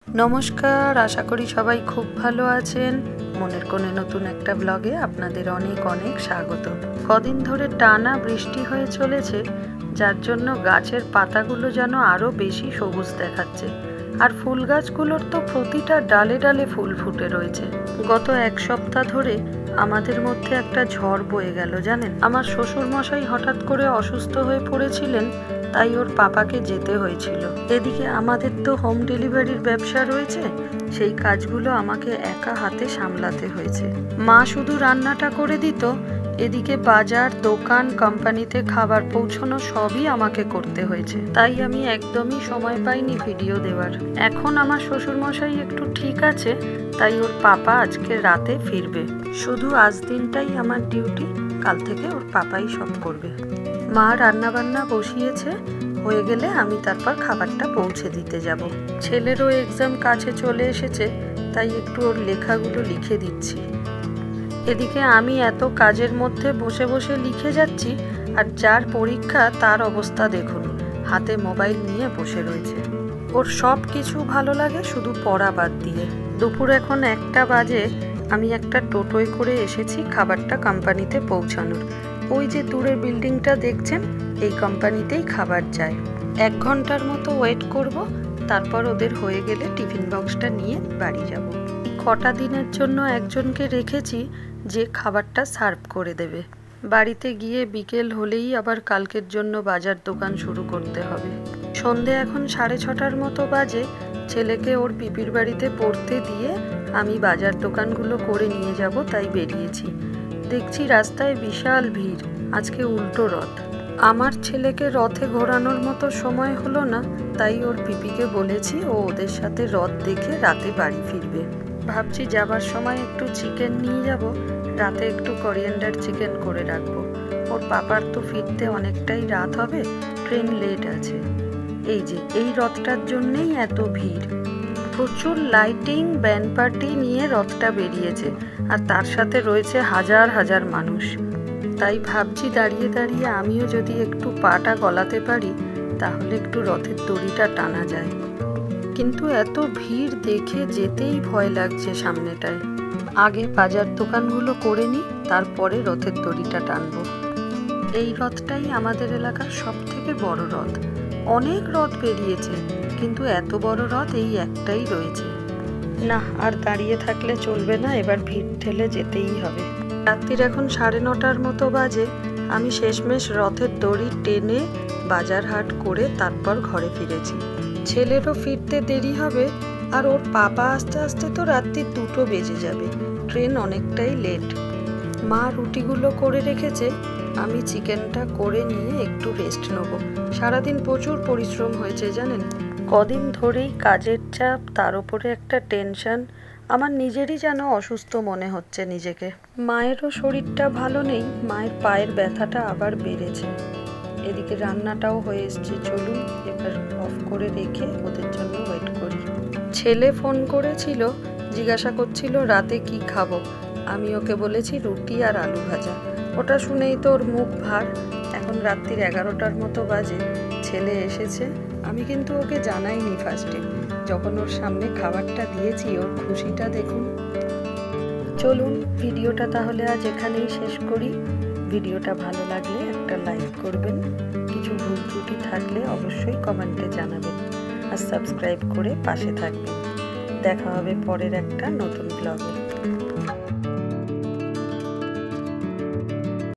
নমস্কার, আশা করি সবাই খুব ভালো আছেন। মনের কোণে নতুন একটা ব্লগে আপনাদের অনেক অনেক স্বাগত। কদিন ধরে টানা বৃষ্টি হয়ে চলেছে, যার জন্য গাছের পাতাগুলো যেন আরও বেশি সবুজ দেখাচ্ছে। আর ফুল গাছগুলোর তো প্রতিটা ডালে ডালে ফুল ফুটে রয়েছে। গত এক সপ্তাহ ধরে আমাদের মধ্যে একটা ঝড় বয়ে গেল জানেন। আমার শ্বশুর মশাই হঠাৎ করে অসুস্থ হয়ে পড়েছিলেন, তাই ওর পাপাকে যেতে হয়েছিল। এদিকে আমাদের তো হোম ডেলিভারির ব্যবসা রয়েছে, সেই কাজগুলো আমাকে একা হাতে সামলাতে হয়েছে। মা শুধু রান্নাটা করে দিত, এদিকে বাজার, দোকান, কোম্পানিতে খাবার পৌঁছানো সবই আমাকে করতে হয়েছে। তাই আমি একদমই সময় পাইনি ভিডিও দেওয়ার। এখন আমার শ্বশুরমশাই একটু ঠিক আছে, তাই ওর পাপা আজকে রাতে ফিরবে। শুধু আজ দিনটাই আমার ডিউটি, কাল থেকে ওর পাপাই সব করবে। মা রান্নাবান্না বসিয়েছে, হয়ে গেলে আমি তারপর খাবারটা পৌঁছে দিতে যাব। ছেলেরও এক্সাম কাছে চলে এসেছে, তাই একটু ওর লেখাগুলো লিখে দিচ্ছি। এদিকে আমি এত কাজের মধ্যে বসে বসে লিখে যাচ্ছি, আর যার পরীক্ষা তার অবস্থা দেখুন, হাতে মোবাইল নিয়ে বসে রয়েছে। ওর সব কিছু ভালো লাগে, শুধু পড়া বাদ দিয়ে। দুপুর এখন 1টা বাজে, আমি একটা টোটোয় করে এসেছি খাবারটা কোম্পানিতে পৌঁছানোর। ওই যে দূরের বিল্ডিংটা দেখছেন, এই কোম্পানিতেই খাবার যায়। 1 ঘন্টার মতো ওয়েট করব, তারপর ওদের হয়ে গেলে টিফিন বক্সটা নিয়ে বাড়ি যাব। কটা দিনের জন্য একজনকে রেখেছি, যে খাবারটা সার্ভ করে দেবে। বাড়িতে গিয়ে বিকেল হলেই আবার কালকের জন্য বাজার দোকান শুরু করতে হবে। সন্ধে এখন 6:30টার মতো বাজে। ছেলেকে ওর পিপির বাড়িতে পড়তে দিয়ে আমি বাজার দোকানগুলো করে নিয়ে যাব, তাই বেরিয়েছি। দেখছি রাস্তায় বিশাল ভিড়, আজকে উল্টো রথ। আমার ছেলেকে রথে ঘোরানোর মতো সময় হলো না, তাই ওর পিপিকে বলেছি ও ওদের সাথে রথ দেখে রাতে বাড়ি ফিরবে। ভাবছি যাবার সময় একটু চিকেন নিয়ে যাব, রাতে একটু কোরিয়ান্ডার চিকেন করে রাখবো। ওর পাপার তো ফিরতে অনেকটাই রাত হবে, ট্রেন লেট আছে। এই যে এই রথটার জন্যেই এত ভিড়। প্রচুর লাইটিং, ব্যান্ড পার্টি নিয়ে রথটা বেরিয়েছে, আর তার সাথে রয়েছে হাজার হাজার মানুষ। তাই ভাবছি দাঁড়িয়ে দাঁড়িয়ে আমিও যদি একটু পাটা গলাতে পারি, তাহলে একটু রথের দড়িটা টানা যায়। কিন্তু এত ভিড় দেখে যেতেই ভয় লাগছে সামনেটায়। আগে বাজার দোকানগুলো করে নিই, তারপরে রথের দড়িটা টানবো। এই রথটাই আমাদের এলাকার সব থেকে বড় রথ। অনেক রথ বেরিয়েছে, কিন্তু এত বড় রথ এই একটাই রয়েছে। না, আর দাঁড়িয়ে থাকলে চলবে না, এবার ভিড় ঠেলে যেতেই হবে। রাত্রির এখন 9:30টার মতো বাজে। আমি শেষমেশ রথের দড়ি টেনে বাজার হাট করে তারপর ঘরে ফিরেছি। ছেলেরও ফিরতে দেরি হবে, আর ওর পাপা আস্তে আস্তে তো রাত্রি 2টো বেজে যাবে। ট্রেন অনেকটাই লেট। মা রুটিগুলো করে রেখেছে, আমি চিকেনটা করে নিয়ে একটু রেস্ট নেব। সারাদিন প্রচুর পরিশ্রম হয়েছে জানেন। কদিন ধরেই কাজের চাপ, তার উপরে একটা টেনশন। আমার নিজেরই যেন অসুস্থ মনে হচ্ছে নিজেকে। মায়েরও শরীরটা ভালো নেই, মায়ের পায়ের ব্যথাটা আবার বেড়েছে। এদিকে রান্নাটাও হয়ে এসছে, চলুন এবার অফ করে রেখে ওদের জন্য ওয়েট করি। ছেলে ফোন করেছিল, জিজ্ঞাসা করছিল রাতে কি খাবো। আমি ওকে বলেছি রুটি আর আলু ভাজা। ওটা শুনেই তো ওর মুখ ভার। এখন রাত্রির 11টার মতো বাজে, ছেলে এসেছে। আমি কিন্তু ওকে জানাইনি ফার্স্টে। যখন ওর সামনে খাবারটা দিয়েছি, ওর খুশিটা দেখুন। চলুন ভিডিওটা তাহলে আজ এখানেই শেষ করি। ভিডিওটা ভালো লাগলে একটা লাইক করবেন, কিছু ভুল ত্রুটি থাকলে অবশ্যই কমেন্টে জানাবেন, আর সাবস্ক্রাইব করে পাশে থাকবেন। দেখা হবে পরের একটা নতুন ব্লগে।